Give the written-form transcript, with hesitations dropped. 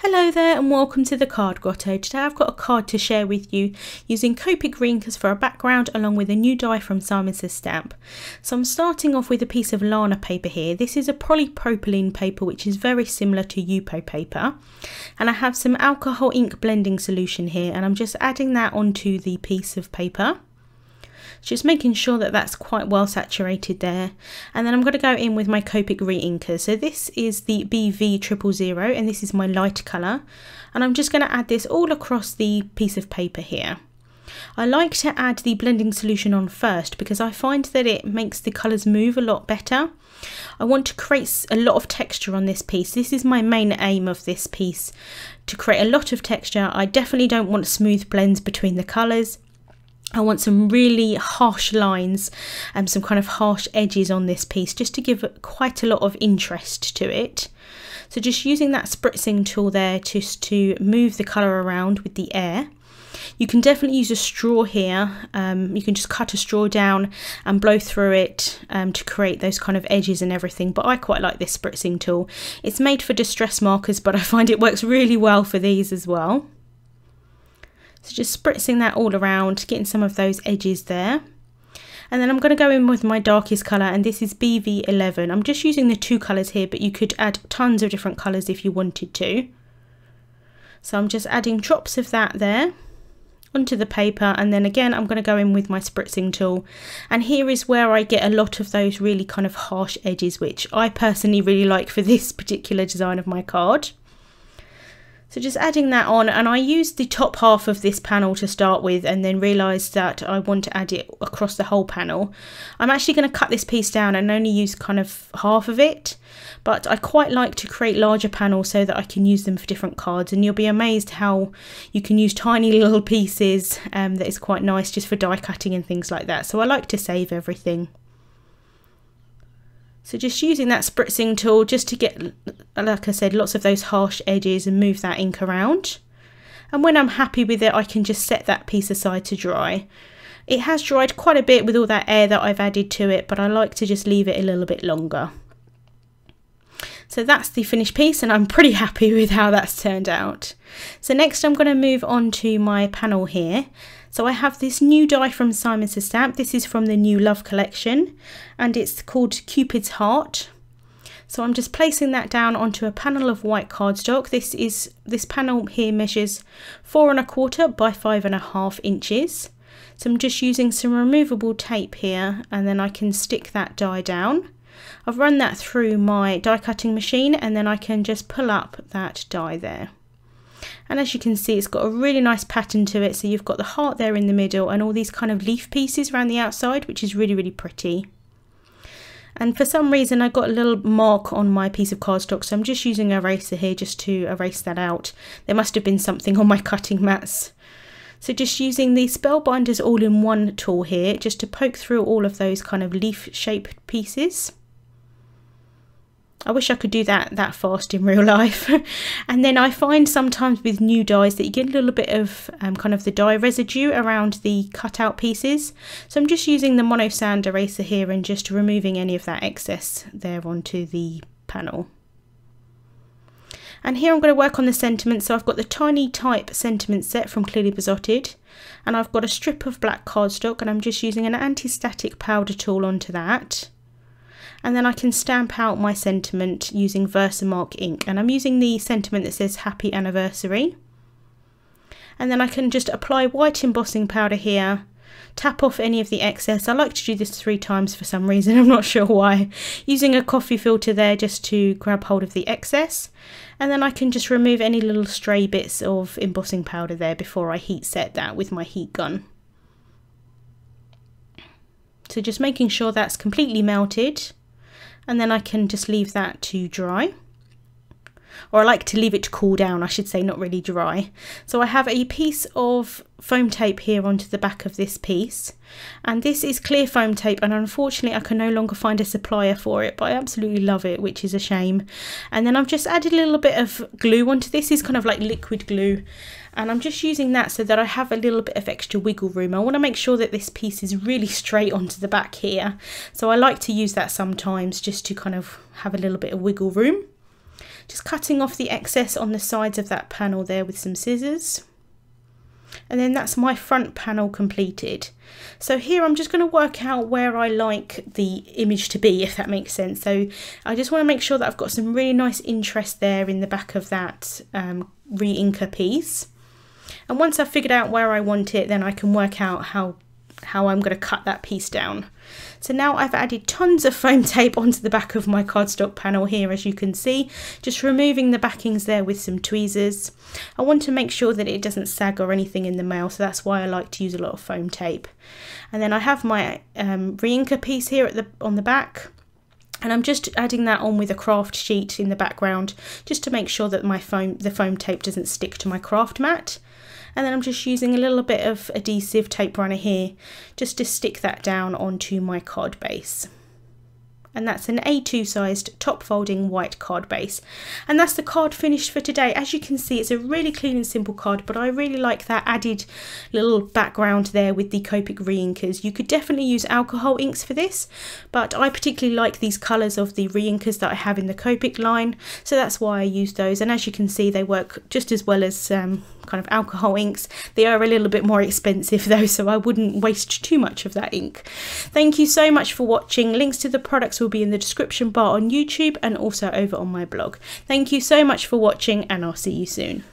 Hello there and welcome to the Card Grotto. Today I've got a card to share with you using Copic Reinkers for a background along with a new die from SSS Stamp. So I'm starting off with a piece of Lana paper here. This is a polypropylene paper which is very similar to Yupo paper. And I have some alcohol ink blending solution here and I'm just adding that onto the piece of paper. Just making sure that that's quite well saturated there, and then I'm going to go in with my Copic Reinkers. So this is the BV000 and this is my light colour, and I'm just going to add this all across the piece of paper here. I like to add the blending solution on first because I find that it makes the colours move a lot better. I want to create a lot of texture on this piece. This is my main aim of this piece, to create a lot of texture. I definitely don't want smooth blends between the colours. I want some really harsh lines and some kind of harsh edges on this piece just to give quite a lot of interest to it. So just using that spritzing tool there just to move the colour around with the air. You can definitely use a straw here. You can just cut a straw down and blow through it to create those kind of edges and everything, but I quite like this spritzing tool. It's made for distress markers, but I find it works really well for these as well. So just spritzing that all around, getting some of those edges there. And then I'm going to go in with my darkest colour, and this is BV11. I'm just using the two colours here, but you could add tons of different colours if you wanted to. So I'm just adding drops of that there onto the paper, and then again I'm going to go in with my spritzing tool. And here is where I get a lot of those really kind of harsh edges, which I personally really like for this particular design of my card. So just adding that on, and I used the top half of this panel to start with and then realised that I want to add it across the whole panel. I'm actually going to cut this piece down and only use kind of half of it, but I quite like to create larger panels so that I can use them for different cards, and you'll be amazed how you can use tiny little pieces that is quite nice just for die cutting and things like that. So I like to save everything. So just using that spritzing tool just to get, like I said, lots of those harsh edges and move that ink around. And when I'm happy with it, I can just set that piece aside to dry. It has dried quite a bit with all that air that I've added to it, but I like to just leave it a little bit longer. So that's the finished piece, and I'm pretty happy with how that's turned out. So next I'm going to move on to my panel here. So I have this new die from SSS Stamp. This is from the new Love collection and it's called Cupid's Heart. So I'm just placing that down onto a panel of white cardstock. This panel here measures 4 1/4 by 5.5 inches. So I'm just using some removable tape here, and then I can stick that die down. I've run that through my die cutting machine, and then I can just pull up that die there. And as you can see, it's got a really nice pattern to it. So you've got the heart there in the middle and all these kind of leaf pieces around the outside, which is really, really pretty. And for some reason I got a little mark on my piece of cardstock, so I'm just using an eraser here just to erase that out. There must have been something on my cutting mats. So just using the Spellbinders all-in-one tool here just to poke through all of those kind of leaf shaped pieces. I wish I could do that fast in real life. And then I find sometimes with new dies that you get a little bit of kind of the dye residue around the cutout pieces. So I'm just using the mono sand eraser here and just removing any of that excess there onto the panel. And here I'm going to work on the sentiment. So I've got the tiny type sentiment set from Clearly Besotted, and I've got a strip of black cardstock, and I'm just using an anti-static powder tool onto that. And then I can stamp out my sentiment using Versamark ink, and I'm using the sentiment that says Happy Anniversary. And then I can just apply white embossing powder here, tap off any of the excess. I like to do this 3 times for some reason, I'm not sure why. Using a coffee filter there just to grab hold of the excess, and then I can just remove any little stray bits of embossing powder there before I heat set that with my heat gun. So just making sure that's completely melted. And then I can just leave that to dry, or I like to leave it to cool down, I should say, not really dry. So I have a piece of foam tape here onto the back of this piece, and this is clear foam tape, and unfortunately I can no longer find a supplier for it, but I absolutely love it, which is a shame. And then I've just added a little bit of glue onto this. Is kind of like liquid glue, and I'm just using that so that I have a little bit of extra wiggle room. I want to make sure that this piece is really straight onto the back here, so I like to use that sometimes just to kind of have a little bit of wiggle room. Just cutting off the excess on the sides of that panel there with some scissors. And then that's my front panel completed. So here I'm just going to work out where I like the image to be, if that makes sense. So I just want to make sure that I've got some really nice interest there in the back of that re-inker piece. And once I've figured out where I want it, then I can work out how I'm going to cut that piece down. So now I've added tons of foam tape onto the back of my cardstock panel here, as you can see, just removing the backings there with some tweezers. I want to make sure that it doesn't sag or anything in the mail, so that's why I like to use a lot of foam tape. And then I have my re-inker piece here on the back. And I'm just adding that on with a craft sheet in the background, just to make sure that the foam tape doesn't stick to my craft mat. And then I'm just using a little bit of adhesive tape runner here, just to stick that down onto my card base. And that's an A2 sized top folding white card base. And that's the card finished for today. As you can see, it's a really clean and simple card, but I really like that added little background there with the Copic Reinkers. You could definitely use alcohol inks for this, but I particularly like these colours of the reinkers that I have in the Copic line, so that's why I use those. And as you can see, they work just as well as kind of alcohol inks. They are a little bit more expensive though, so I wouldn't waste too much of that ink. Thank you so much for watching. Links to the products will be in the description bar on YouTube and also over on my blog. Thank you so much for watching, and I'll see you soon.